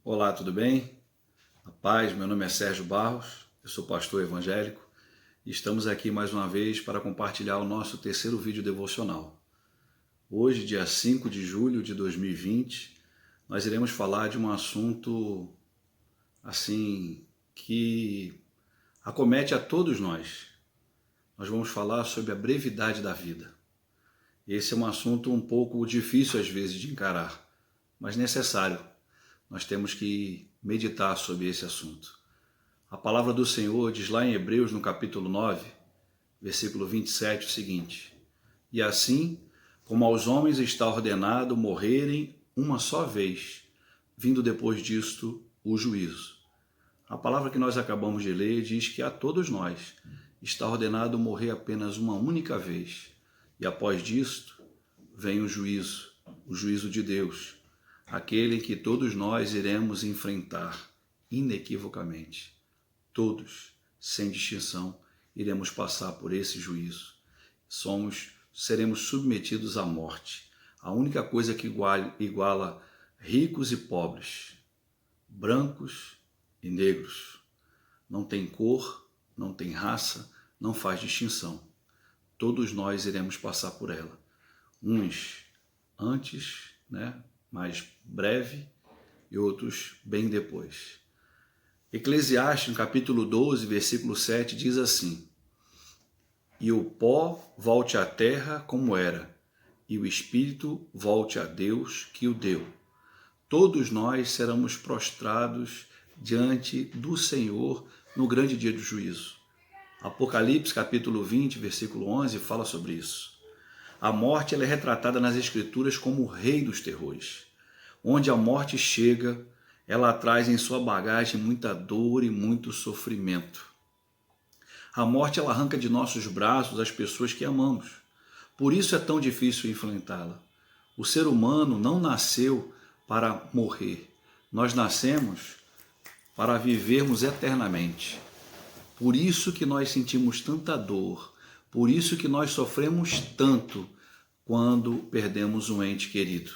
Olá, tudo bem? A paz, meu nome é Sérgio Barros, eu sou pastor evangélico e estamos aqui mais uma vez para compartilhar o nosso terceiro vídeo devocional. Hoje, dia 5 de julho de 2020, nós iremos falar de um assunto assim que acomete a todos nós. Nós vamos falar sobre a brevidade da vida. Esse é um assunto um pouco difícil às vezes de encarar, mas necessário. Nós temos que meditar sobre esse assunto. A palavra do Senhor diz lá em Hebreus, no capítulo 9, versículo 27, o seguinte: E assim, como aos homens está ordenado morrerem uma só vez, vindo depois disto o juízo. A palavra que nós acabamos de ler diz que a todos nós está ordenado morrer apenas uma única vez, e após disto vem o juízo de Deus, aquele que todos nós iremos enfrentar inequivocamente. Todos, sem distinção, iremos passar por esse juízo. Seremos submetidos à morte. A única coisa que iguala ricos e pobres, brancos e negros. Não tem cor, não tem raça, não faz distinção. Todos nós iremos passar por ela. Uns antes, mais breve, e outros bem depois. Eclesiastes, no capítulo 12, versículo 7, diz assim: E o pó volte à terra como era, e o espírito volte a Deus que o deu. Todos nós seremos prostrados diante do Senhor no grande dia do juízo. Apocalipse, capítulo 20, versículo 11, fala sobre isso. A morte ela é retratada nas Escrituras como o rei dos terrores. Onde a morte chega, ela traz em sua bagagem muita dor e muito sofrimento. A morte ela arranca de nossos braços as pessoas que amamos. Por isso é tão difícil enfrentá-la. O ser humano não nasceu para morrer. Nós nascemos para vivermos eternamente. Por isso que nós sentimos tanta dor. Por isso que nós sofremos tanto quando perdemos um ente querido.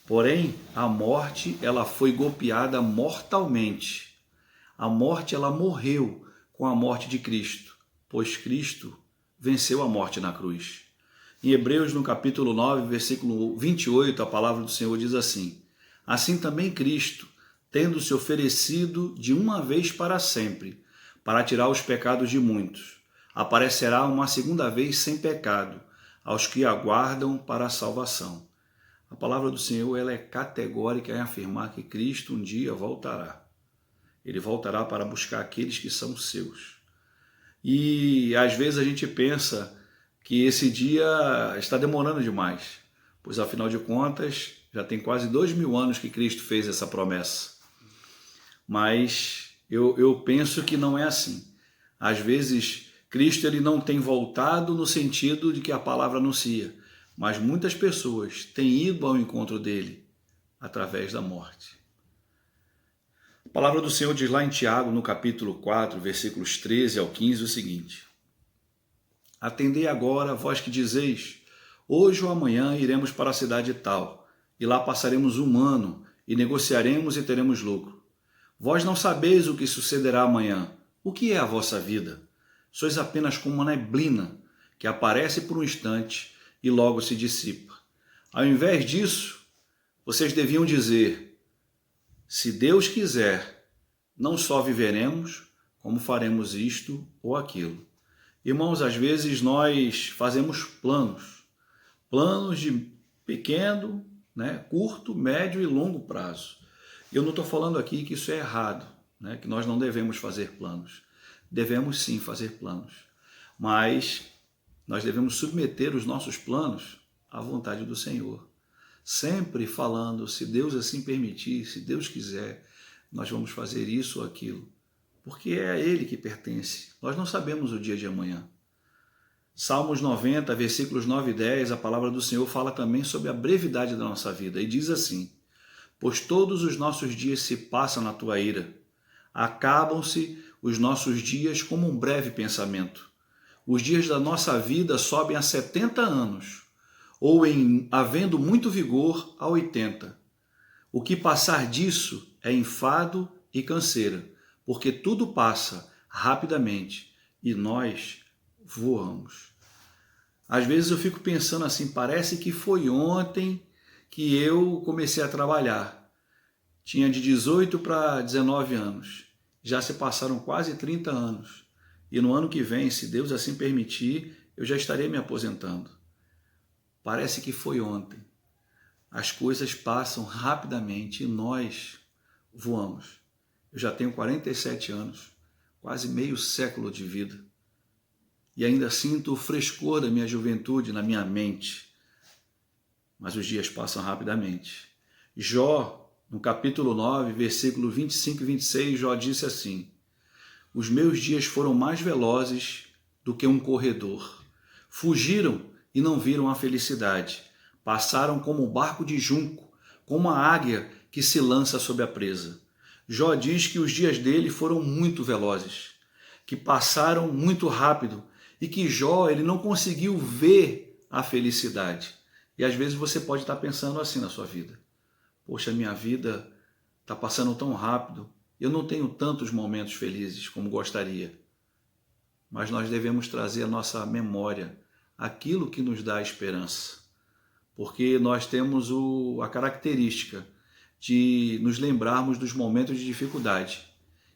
Porém, a morte, ela foi golpeada mortalmente. A morte, ela morreu com a morte de Cristo, pois Cristo venceu a morte na cruz. Em Hebreus, no capítulo 9, versículo 28, a palavra do Senhor diz assim: Assim também Cristo, tendo se oferecido de uma vez para sempre, para tirar os pecados de muitos, aparecerá uma segunda vez sem pecado aos que aguardam para a salvação. A palavra do Senhor ela é categórica em afirmar que Cristo um dia voltará. Ele voltará para buscar aqueles que são seus. E às vezes a gente pensa que esse dia está demorando demais, pois afinal de contas já tem quase 2000 anos que Cristo fez essa promessa. Mas eu penso que não é assim. Às vezes Cristo ele não tem voltado no sentido de que a palavra anuncia, mas muitas pessoas têm ido ao encontro dele através da morte. A palavra do Senhor diz lá em Tiago, no capítulo 4, versículos 13 ao 15, o seguinte: Atendei agora, vós que dizeis, hoje ou amanhã iremos para a cidade tal, e lá passaremos um ano, e negociaremos e teremos lucro. Vós não sabeis o que sucederá amanhã. O que é a vossa vida? Sois apenas como uma neblina que aparece por um instante e logo se dissipa. Ao invés disso, vocês deviam dizer: se Deus quiser, não só viveremos, como faremos isto ou aquilo. Irmãos, às vezes nós fazemos planos de pequeno, curto, médio e longo prazo. Eu não estou falando aqui que isso é errado, que nós não devemos fazer planos. Devemos sim fazer planos, mas nós devemos submeter os nossos planos à vontade do Senhor. Sempre falando, se Deus assim permitir, se Deus quiser, nós vamos fazer isso ou aquilo, porque é a Ele que pertence. Nós não sabemos o dia de amanhã. Salmos 90, versículos 9 e 10, a palavra do Senhor fala também sobre a brevidade da nossa vida e diz assim: Pois todos os nossos dias se passam na tua ira, acabam-se os nossos dias como um breve pensamento. Os dias da nossa vida sobem a 70 anos, ou havendo muito vigor, a 80. O que passar disso é enfado e canseira, porque tudo passa rapidamente e nós voamos. Às vezes eu fico pensando assim, parece que foi ontem que eu comecei a trabalhar. Tinha de 18 para 19 anos. Já se passaram quase 30 anos. E no ano que vem, se Deus assim permitir, eu já estarei me aposentando. Parece que foi ontem. As coisas passam rapidamente e nós voamos. Eu já tenho 47 anos, quase meio século de vida. E ainda sinto o frescor da minha juventude na minha mente. Mas os dias passam rapidamente. Jó, no capítulo 9, versículo 25 e 26, Jó disse assim: os meus dias foram mais velozes do que um corredor. Fugiram e não viram a felicidade. Passaram como um barco de junco, como a águia que se lança sobre a presa. Jó diz que os dias dele foram muito velozes, que passaram muito rápido e que Jó ele não conseguiu ver a felicidade. E às vezes você pode estar pensando assim na sua vida: poxa, minha vida está passando tão rápido, eu não tenho tantos momentos felizes como gostaria. Mas nós devemos trazer à nossa memória aquilo que nos dá esperança, porque nós temos a característica de nos lembrarmos dos momentos de dificuldade.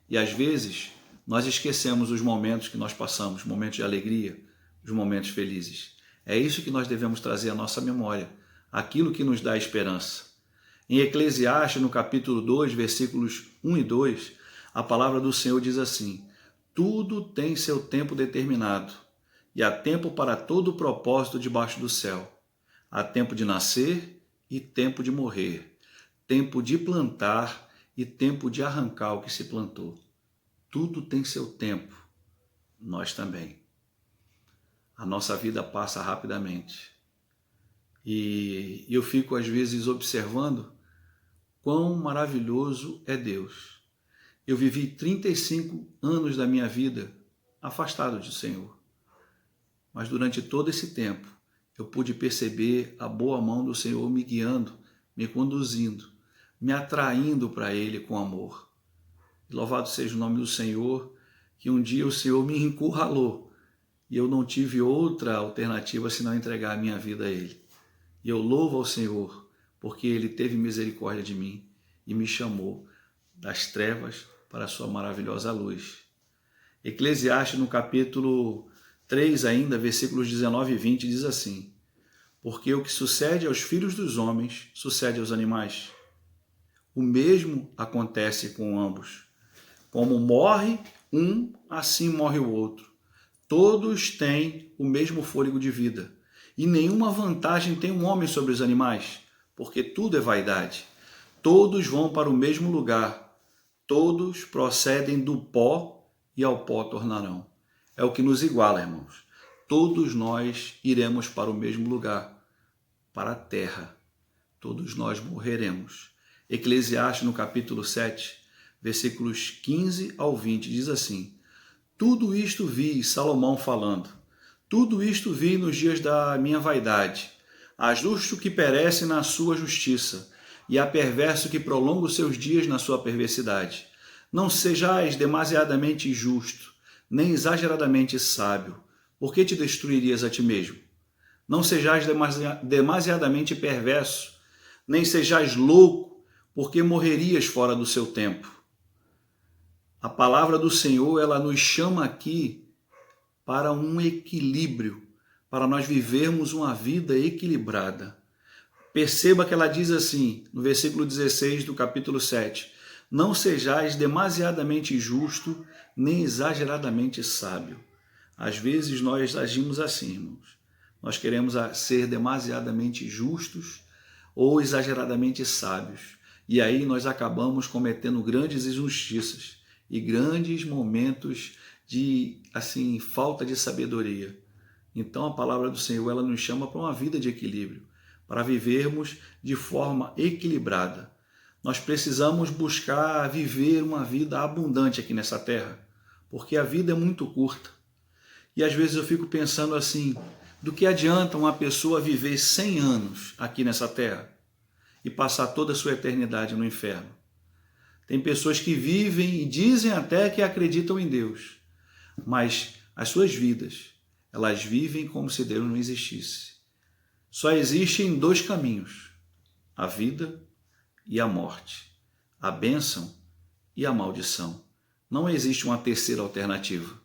E às vezes nós esquecemos os momentos que nós passamos, momentos de alegria, os momentos felizes. É isso que nós devemos trazer à nossa memória, aquilo que nos dá esperança. Em Eclesiastes, no capítulo 2, versículos 1 e 2, a palavra do Senhor diz assim: tudo tem seu tempo determinado, e há tempo para todo o propósito debaixo do céu. Há tempo de nascer e tempo de morrer, tempo de plantar e tempo de arrancar o que se plantou. Tudo tem seu tempo, nós também. A nossa vida passa rapidamente. E eu fico às vezes observando quão maravilhoso é Deus. Eu vivi 35 anos da minha vida afastado do Senhor. Mas durante todo esse tempo, eu pude perceber a boa mão do Senhor me guiando, me conduzindo, me atraindo para Ele com amor. E louvado seja o nome do Senhor, que um dia o Senhor me encurralou e eu não tive outra alternativa senão entregar a minha vida a Ele. E eu louvo ao Senhor, porque Ele teve misericórdia de mim e me chamou das trevas para a sua maravilhosa luz. Eclesiastes, no capítulo 3 ainda, versículos 19 e 20, diz assim: porque o que sucede aos filhos dos homens, sucede aos animais. O mesmo acontece com ambos. Como morre um, assim morre o outro. Todos têm o mesmo fôlego de vida. E nenhuma vantagem tem um homem sobre os animais, porque tudo é vaidade. Todos vão para o mesmo lugar. Todos procedem do pó e ao pó tornarão. É o que nos iguala, irmãos. Todos nós iremos para o mesmo lugar, para a terra. Todos nós morreremos. Eclesiastes, no capítulo 7, versículos 15 ao 20, diz assim: tudo isto vi, Salomão falando, tudo isto vi nos dias da minha vaidade. Há justo que perece na sua justiça, e há perverso que prolonga os seus dias na sua perversidade. Não sejais demasiadamente justo, nem exageradamente sábio, porque te destruirias a ti mesmo. Não sejais demasiadamente perverso, nem sejais louco, porque morrerias fora do seu tempo. A palavra do Senhor, ela nos chama aqui para um equilíbrio, para nós vivermos uma vida equilibrada. Perceba que ela diz assim, no versículo 16 do capítulo 7, não sejais demasiadamente justo, nem exageradamente sábio. Às vezes nós agimos assim, irmãos. Nós queremos ser demasiadamente justos ou exageradamente sábios. E aí nós acabamos cometendo grandes injustiças e grandes momentos de falta de sabedoria. Então a palavra do Senhor, ela nos chama para uma vida de equilíbrio, para vivermos de forma equilibrada. Nós precisamos buscar viver uma vida abundante aqui nessa terra, porque a vida é muito curta. E às vezes eu fico pensando assim, do que adianta uma pessoa viver 100 anos aqui nessa terra e passar toda a sua eternidade no inferno? Tem pessoas que vivem e dizem até que acreditam em Deus, mas as suas vidas, elas vivem como se Deus não existisse. Só existem dois caminhos, a vida e a morte, a bênção e a maldição. Não existe uma terceira alternativa.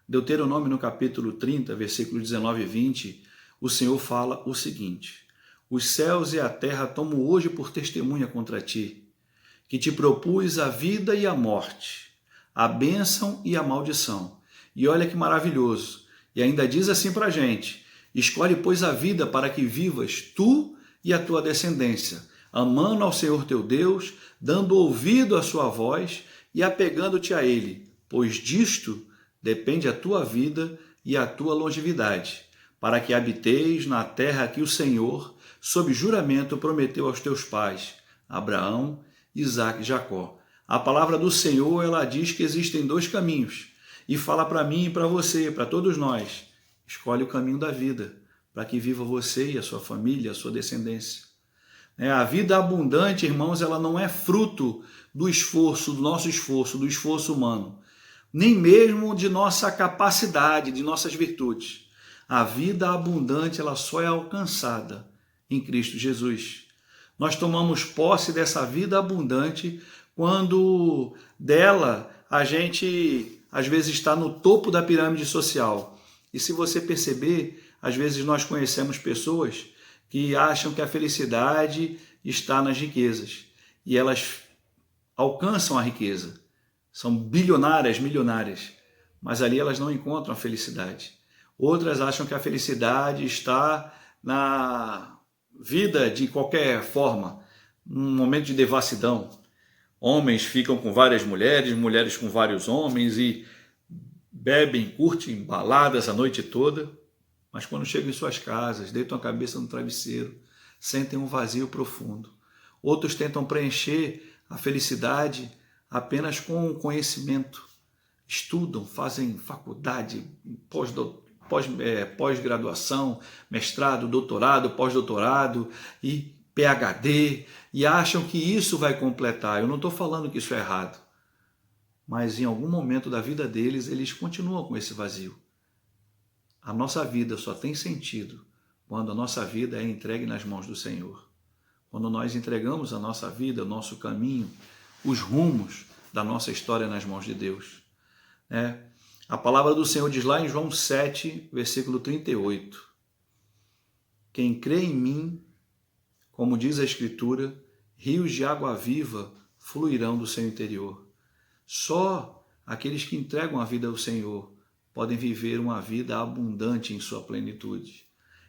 Deuteronômio, no capítulo 30, versículos 19 e 20, o Senhor fala o seguinte: os céus e a terra tomam hoje por testemunha contra ti, que te propus a vida e a morte, a bênção e a maldição. E olha que maravilhoso. E ainda diz assim para a gente: escolhe, pois, a vida para que vivas tu e a tua descendência, amando ao Senhor teu Deus, dando ouvido à sua voz e apegando-te a Ele, pois disto depende a tua vida e a tua longevidade, para que habiteis na terra que o Senhor, sob juramento, prometeu aos teus pais, Abraão, Isaque e Jacó. A palavra do Senhor, ela diz que existem dois caminhos, e fala para mim e para você, para todos nós: escolhe o caminho da vida, para que viva você e a sua família, a sua descendência. A vida abundante, irmãos, ela não é fruto do esforço, do nosso esforço, do esforço humano, nem mesmo de nossa capacidade, de nossas virtudes. A vida abundante, ela só é alcançada em Cristo Jesus. Nós tomamos posse dessa vida abundante quando dela a gente, às vezes, está no topo da pirâmide social. E se você perceber, às vezes nós conhecemos pessoas que acham que a felicidade está nas riquezas. E elas alcançam a riqueza. São bilionárias, milionárias. Mas ali elas não encontram a felicidade. Outras acham que a felicidade está na vida de qualquer forma, num momento de devassidão. Homens ficam com várias mulheres, mulheres com vários homens e bebem, curtem baladas a noite toda, mas quando chegam em suas casas, deitam a cabeça no travesseiro, sentem um vazio profundo. Outros tentam preencher a felicidade apenas com conhecimento. Estudam, fazem faculdade, pós-graduação, mestrado, doutorado, pós-doutorado e PhD, e acham que isso vai completar. Eu não estou falando que isso é errado, mas em algum momento da vida deles, eles continuam com esse vazio. A nossa vida só tem sentido quando a nossa vida é entregue nas mãos do Senhor. Quando nós entregamos a nossa vida, o nosso caminho, os rumos da nossa história nas mãos de Deus. A palavra do Senhor diz lá em João 7, versículo 38. Quem crê em mim, como diz a Escritura, rios de água viva fluirão do seu interior. Só aqueles que entregam a vida ao Senhor podem viver uma vida abundante em sua plenitude.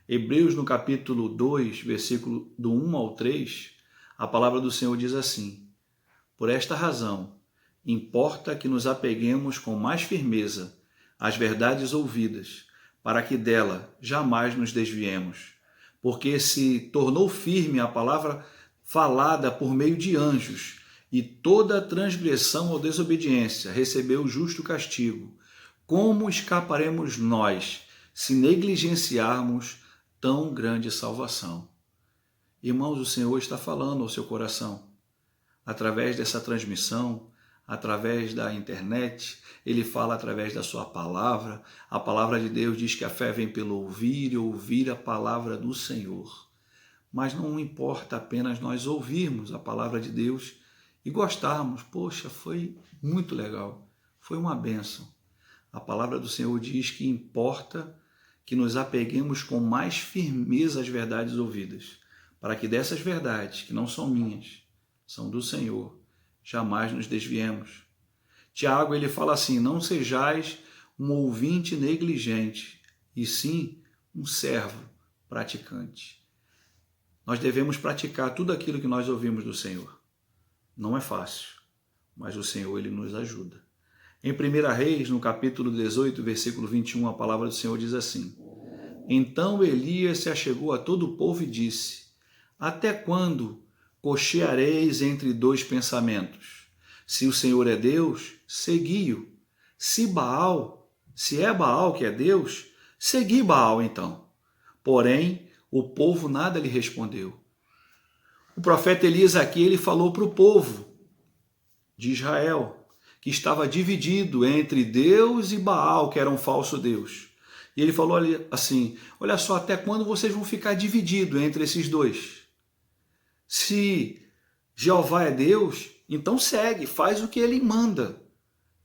Hebreus, no capítulo 2, versículo do 1 ao 3, a palavra do Senhor diz assim: por esta razão, importa que nos apeguemos com mais firmeza às verdades ouvidas, para que dela jamais nos desviemos. Porque se tornou firme a palavra falada por meio de anjos, e toda transgressão ou desobediência recebeu justo castigo. Como escaparemos nós se negligenciarmos tão grande salvação? Irmãos, o Senhor está falando ao seu coração. Através dessa transmissão, através da internet, Ele fala através da sua palavra. A palavra de Deus diz que a fé vem pelo ouvir e ouvir a palavra do Senhor. Mas não importa apenas nós ouvirmos a palavra de Deus e gostarmos. Poxa, foi muito legal, foi uma bênção. A palavra do Senhor diz que importa que nos apeguemos com mais firmeza às verdades ouvidas, para que dessas verdades, que não são minhas, são do Senhor, jamais nos desviemos. Tiago, ele fala assim: não sejais um ouvinte negligente, e sim um servo praticante. Nós devemos praticar tudo aquilo que nós ouvimos do Senhor. Não é fácil, mas o Senhor, ele nos ajuda. Em 1 Reis, no capítulo 18, versículo 21, a palavra do Senhor diz assim: então Elias se achegou a todo o povo e disse: até quando cocheareis entre dois pensamentos? Se o Senhor é Deus, segui-o. Se é Baal que é Deus, segui Baal então. Porém, o povo nada lhe respondeu. O profeta Elias aqui, ele falou para o povo: de Israel, que estava dividido entre Deus e Baal, que era um falso Deus. E ele falou ali assim: olha só, até quando vocês vão ficar divididos entre esses dois? Se Jeová é Deus, então segue, faz o que ele manda.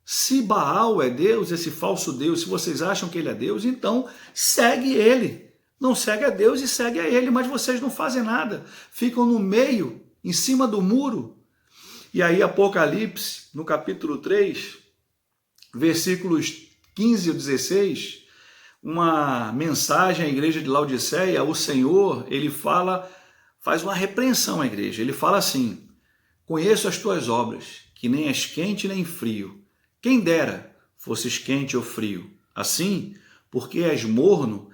Se Baal é Deus, esse falso Deus, se vocês acham que ele é Deus, então segue ele. Não segue a Deus e segue a ele, mas vocês não fazem nada. Ficam no meio, em cima do muro. E aí Apocalipse, no capítulo 3, versículos 15 e 16, uma mensagem à igreja de Laodiceia, o Senhor, ele faz uma repreensão à igreja. Ele fala assim: conheço as tuas obras, que nem és quente nem frio. Quem dera fosses quente ou frio. Assim, porque és morno,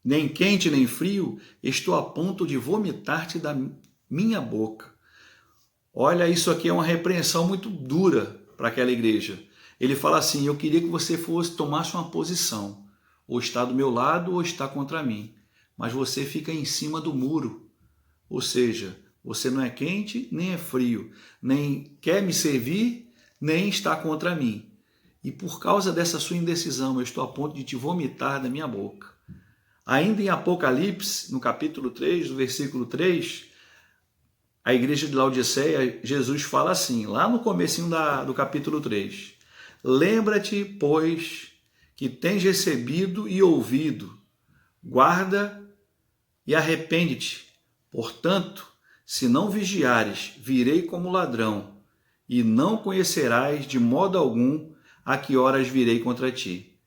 nem quente nem frio, estou a ponto de vomitar-te da minha boca. Olha, isso aqui é uma repreensão muito dura para aquela igreja. Ele fala assim: eu queria que você tomasse uma posição, ou está do meu lado ou está contra mim, mas você fica em cima do muro. Ou seja, você não é quente nem é frio, nem quer me servir, nem está contra mim. E por causa dessa sua indecisão, eu estou a ponto de te vomitar da minha boca. Ainda em Apocalipse, no capítulo 3, do versículo 3, a igreja de Laodiceia, Jesus fala assim, lá no comecinho do capítulo 3. Lembra-te, pois, que tens recebido e ouvido, guarda e arrepende-te. Portanto, se não vigiares, virei como ladrão, e não conhecerás de modo algum a que horas virei contra ti.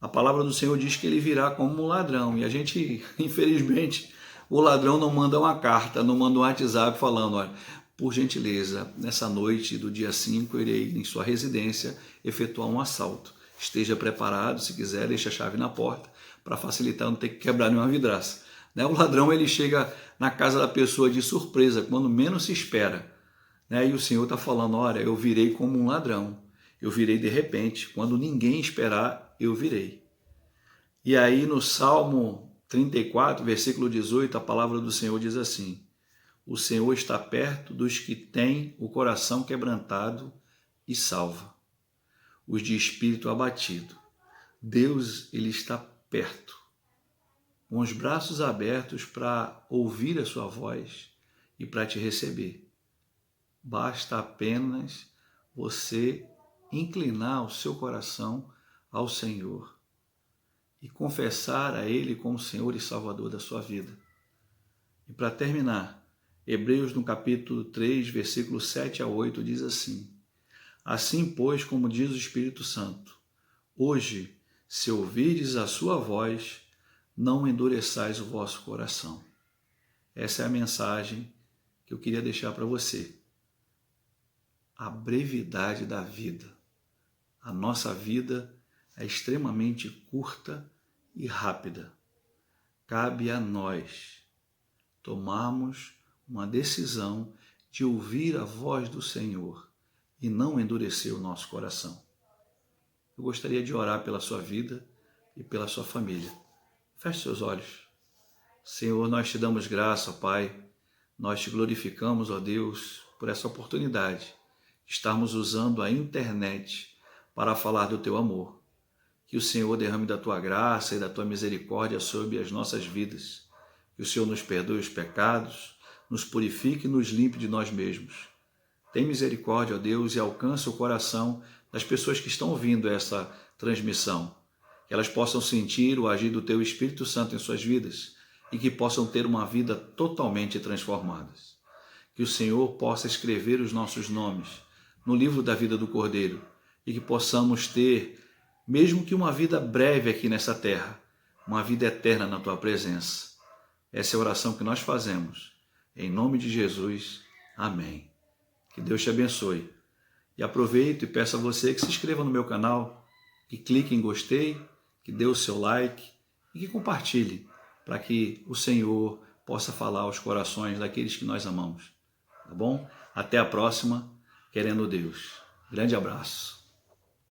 A palavra do Senhor diz que ele virá como um ladrão, e a gente, infelizmente, o ladrão não manda uma carta, não manda um WhatsApp falando: olha, por gentileza, nessa noite do dia 5, eu irei em sua residência efetuar um assalto. Esteja preparado, se quiser, deixe a chave na porta, para facilitar não ter que quebrar nenhuma vidraça. O ladrão, ele chega na casa da pessoa de surpresa, quando menos se espera. E o Senhor está falando: olha, eu virei como um ladrão, eu virei de repente, quando ninguém esperar, eu virei. E aí no Salmo 34, versículo 18, a palavra do Senhor diz assim: o Senhor está perto dos que têm o coração quebrantado e salva os de espírito abatido. Deus, ele está perto, com os braços abertos para ouvir a sua voz e para te receber. Basta apenas você inclinar o seu coração ao Senhor e confessar a Ele como Senhor e Salvador da sua vida. E para terminar, Hebreus no capítulo 3, versículo 7 a 8 diz assim: assim, pois, como diz o Espírito Santo, hoje, se ouvirdes a sua voz, não endureçais o vosso coração. Essa é a mensagem que eu queria deixar para você. A brevidade da vida. A nossa vida é extremamente curta e rápida. Cabe a nós tomarmos uma decisão de ouvir a voz do Senhor e não endurecer o nosso coração. Eu gostaria de orar pela sua vida e pela sua família. Feche seus olhos. Senhor, nós te damos graça, Pai. Nós te glorificamos, ó Deus, por essa oportunidade de estarmos usando a internet para falar do teu amor. Que o Senhor derrame da tua graça e da tua misericórdia sobre as nossas vidas. Que o Senhor nos perdoe os pecados, nos purifique e nos limpe de nós mesmos. Tem misericórdia, ó Deus, e alcança o coração das pessoas que estão ouvindo essa transmissão. Que elas possam sentir o agir do teu Espírito Santo em suas vidas e que possam ter uma vida totalmente transformada. Que o Senhor possa escrever os nossos nomes no livro da vida do Cordeiro e que possamos ter, mesmo que uma vida breve aqui nessa terra, uma vida eterna na tua presença. Essa é a oração que nós fazemos. Em nome de Jesus, amém. Que Deus te abençoe. E aproveito e peço a você que se inscreva no meu canal, que clique em gostei, que dê o seu like e que compartilhe, para que o Senhor possa falar aos corações daqueles que nós amamos. Tá bom? Até a próxima, querendo Deus. Grande abraço.